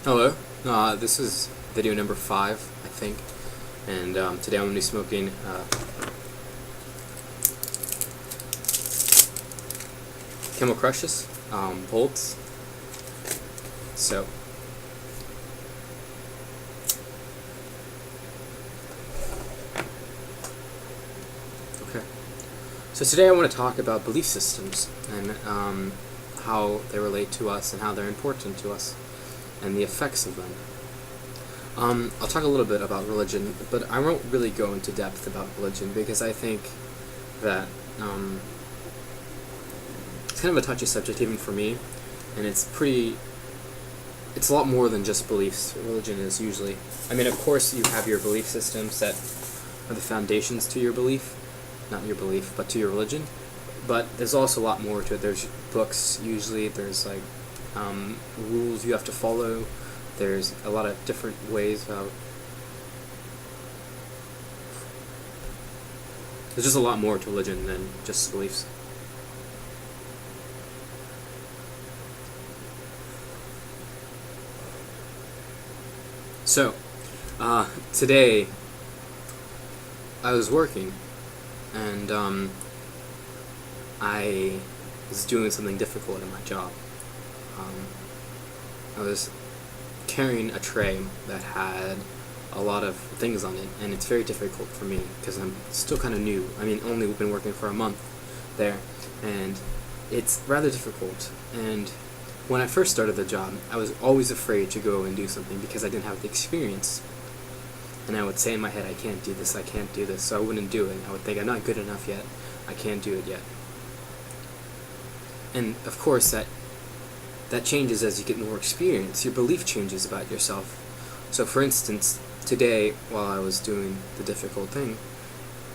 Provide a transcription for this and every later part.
Hello, this is video number 5, I think, and today I'm going to be smoking Camel Crushes, bolts. So, okay. So today I want to talk about belief systems and how they relate to us and how they're important to us and the effects of them. I'll talk a little bit about religion, but I won't really go into depth about religion because I think that it's kind of a touchy subject even for me, and it's a lot more than just beliefs. Religion is usually, I mean, of course you have your belief systems that are the foundations to your belief, not your belief, but to your religion, but there's also a lot more to it. There's books, usually, there's like rules you have to follow. There's a lot of different ways of. There's just a lot more to religion than just beliefs. So, today I was working and I was doing something difficult in my job. I was carrying a tray that had a lot of things on it, and it's very difficult for me because I'm still kind of new. I mean, only been working for a month there, and it's rather difficult. And when I first started the job, I was always afraid to go and do something because I didn't have the experience. And I would say in my head, I can't do this, I can't do this, so I wouldn't do it. I would think, I'm not good enough yet, I can't do it yet. And of course, that changes as you get more experience. Your belief changes about yourself. So for instance, today, while I was doing the difficult thing,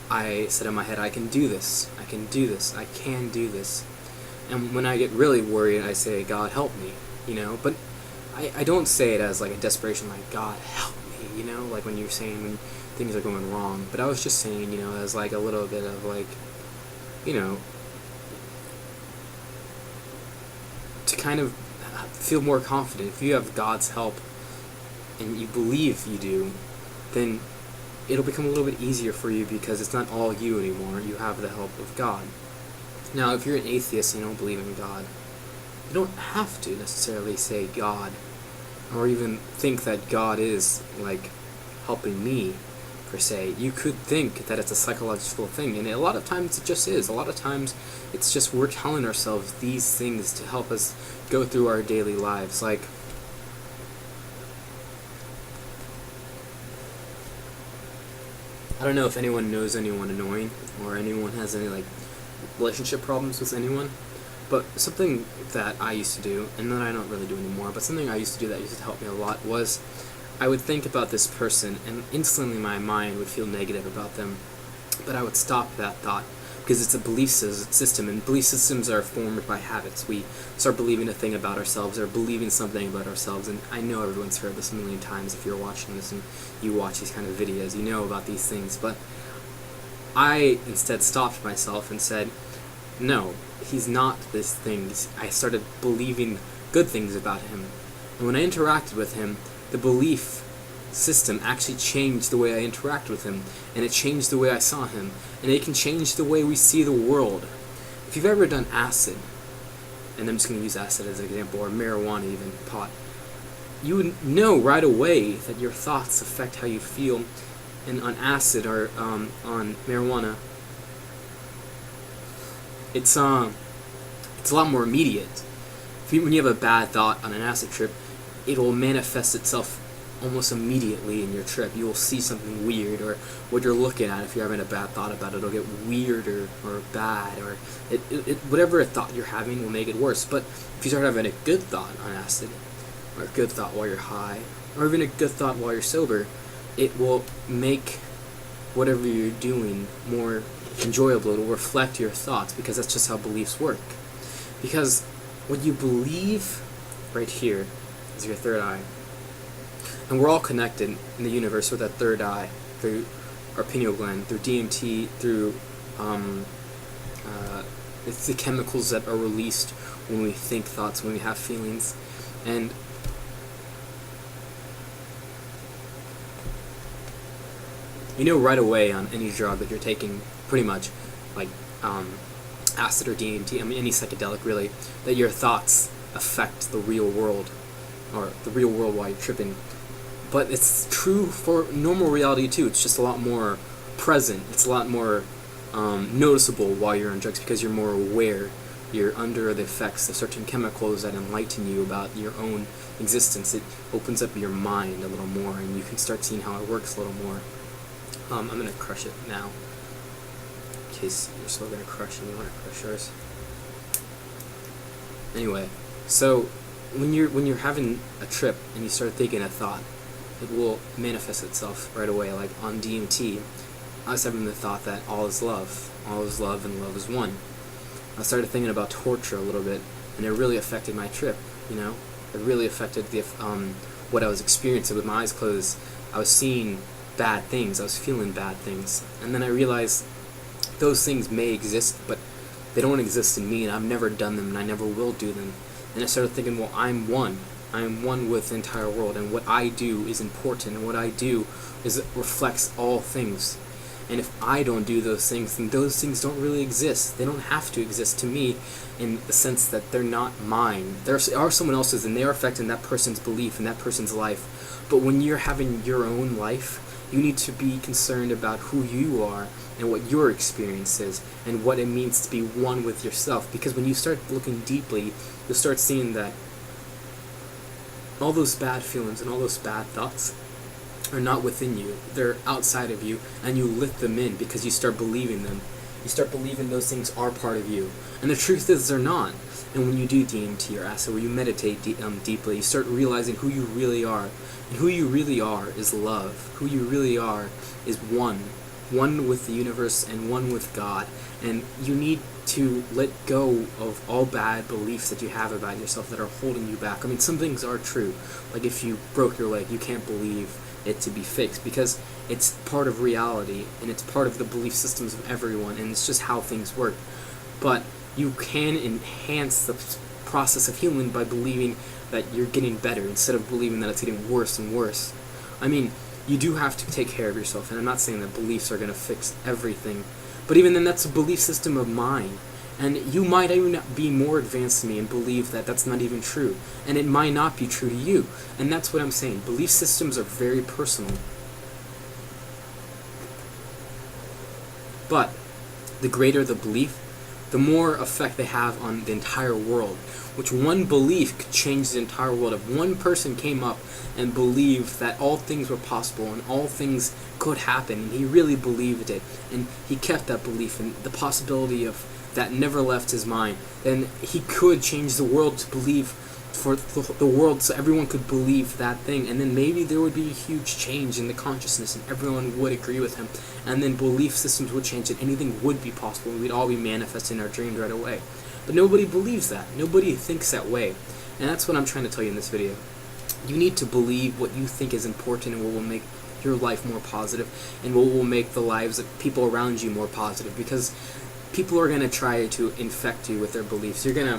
I said in my head, I can do this, I can do this, I can do this. And when I get really worried, I say, God, help me, but I don't say it as like a desperation, like, God, help me, like when you're saying when things are going wrong. But I was just saying, as like a little bit of like, to kind of feel more confident. If you have God's help and you believe you do, then it'll become a little bit easier for you because it's not all you anymore. You have the help of God. Now, if you're an atheist and you don't believe in God, you don't have to necessarily say God or even think that God is like helping me per se. You could think that it's a psychological thing, and a lot of times it just is. A lot of times it's just we're telling ourselves these things to help us go through our daily lives. Like, I don't know if anyone knows anyone annoying or anyone has any like relationship problems with anyone, but something that I used to do, and that I don't really do anymore, but something I used to do that used to help me a lot was I would think about this person and instantly my mind would feel negative about them, but I would stop that thought because it's a belief system, and belief systems are formed by habits. We start believing a thing about ourselves or believing something about ourselves, and I know everyone's heard this a million times. If you're watching this and you watch these kind of videos, you know about these things, but I instead stopped myself and said, no, he's not this thing. I started believing good things about him. And when I interacted with him, the belief system actually changed the way I interacted with him, and it changed the way I saw him, and it can change the way we see the world. If you've ever done acid, and I'm just going to use acid as an example, or marijuana even, pot, you would know right away that your thoughts affect how you feel. And on acid or on marijuana, it's a lot more immediate. When you have a bad thought on an acid trip, it will manifest itself almost immediately in your trip. You will see something weird, or what you're looking at. If you're having a bad thought about it, it'll get weirder or bad, or whatever thought you're having will make it worse. But if you start having a good thought on acid, or a good thought while you're high, or even a good thought while you're sober, it will make whatever you're doing more enjoyable. It will reflect your thoughts, because that's just how beliefs work. Because what you believe right here is your third eye. And we're all connected in the universe with that third eye through our pineal gland, through DMT, through it's the chemicals that are released when we think thoughts, when we have feelings. And You know right away on any drug that you're taking, pretty much, like acid or DMT, I mean any psychedelic really, that your thoughts affect the real world, or the real world while you're tripping. But it's true for normal reality too. It's just a lot more present. It's a lot more noticeable while you're on drugs because you're more aware. You're under the effects of certain chemicals that enlighten you about your own existence. It opens up your mind a little more, and you can start seeing how it works a little more. I'm gonna crush it now, in case you're still gonna crush and you want to crush yours. Anyway, so when you're having a trip and you start thinking a thought, it will manifest itself right away. Like on DMT, I was having the thought that all is love and love is one. I started thinking about torture a little bit, and it really affected my trip. It really affected the what I was experiencing with my eyes closed. I was seeing bad things. I was feeling bad things, and then I realized those things may exist, but they don't exist in me, and I've never done them, and I never will do them. And I started thinking, well, I'm one. I am one with the entire world, and what I do is important, and what I do reflects all things. And if I don't do those things, then those things don't really exist. They don't have to exist to me, in the sense that they're not mine. They are someone else's, and they are affecting that person's belief and that person's life. But when you're having your own life, you need to be concerned about who you are and what your experience is and what it means to be one with yourself. Because when you start looking deeply, you'll start seeing that all those bad feelings and all those bad thoughts are not within you. They're outside of you, and you let them in because you start believing them. You start believing those things are part of you. And the truth is they're not. And when you do DMT or acid, where you meditate deeply, you start realizing who you really are. And who you really are is love. Who you really are is one. One with the universe and one with God. And you need to let go of all bad beliefs that you have about yourself that are holding you back. I mean, some things are true. Like if you broke your leg, you can't believe it to be fixed because it's part of reality and it's part of the belief systems of everyone, and it's just how things work. But you can enhance the process of healing by believing that you're getting better instead of believing that it's getting worse and worse. I mean, you do have to take care of yourself, and I'm not saying that beliefs are going to fix everything, but even then, that's a belief system of mine. And you might even be more advanced than me and believe that that's not even true. And it might not be true to you. And that's what I'm saying. Belief systems are very personal. But the greater the belief, the more effect they have on the entire world. Which one belief could change the entire world. If one person came up and believed that all things were possible and all things could happen, and he really believed it, and he kept that belief, and the possibility of that never left his mind, then he could change the world to believe, for the world, so everyone could believe that thing, and then maybe there would be a huge change in the consciousness and everyone would agree with him, and then belief systems would change and anything would be possible and we'd all be manifesting our dreams right away. But nobody believes that. Nobody thinks that way. And that's what I'm trying to tell you in this video. You need to believe what you think is important and what will make your life more positive and what will make the lives of people around you more positive, because people are going to try to infect you with their beliefs. You're going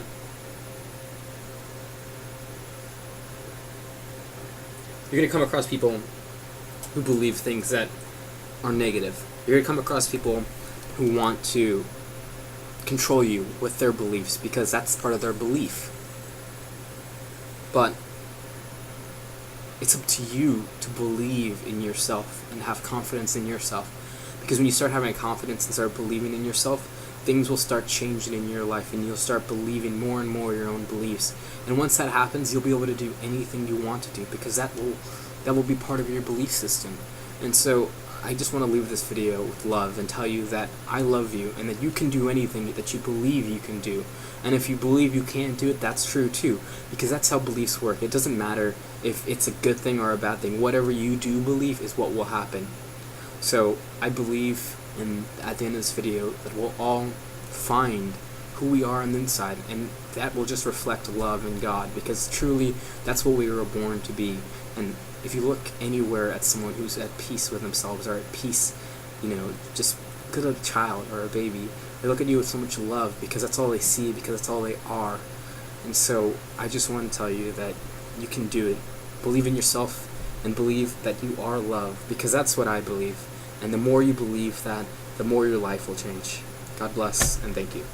to come across people who believe things that are negative. You're going to come across people who want to control you with their beliefs because that's part of their belief. But it's up to you to believe in yourself and have confidence in yourself. Because when you start having confidence and start believing in yourself, things will start changing in your life and you'll start believing more and more your own beliefs. And once that happens, you'll be able to do anything you want to do because that will be part of your belief system. And so I just want to leave this video with love and tell you that I love you and that you can do anything that you believe you can do. And if you believe you can't do it, that's true too, because that's how beliefs work. It doesn't matter if it's a good thing or a bad thing. Whatever you do believe is what will happen. So I believe at the end of this video that we'll all find who we are on the inside, and that will just reflect love and God, because truly that's what we were born to be. And if you look anywhere at someone who's at peace with themselves or at peace, just look at a child or a baby, they look at you with so much love because that's all they see, because that's all they are. And so I just want to tell you that you can do it. Believe in yourself and believe that you are love, because that's what I believe. And the more you believe that, the more your life will change. God bless, and thank you.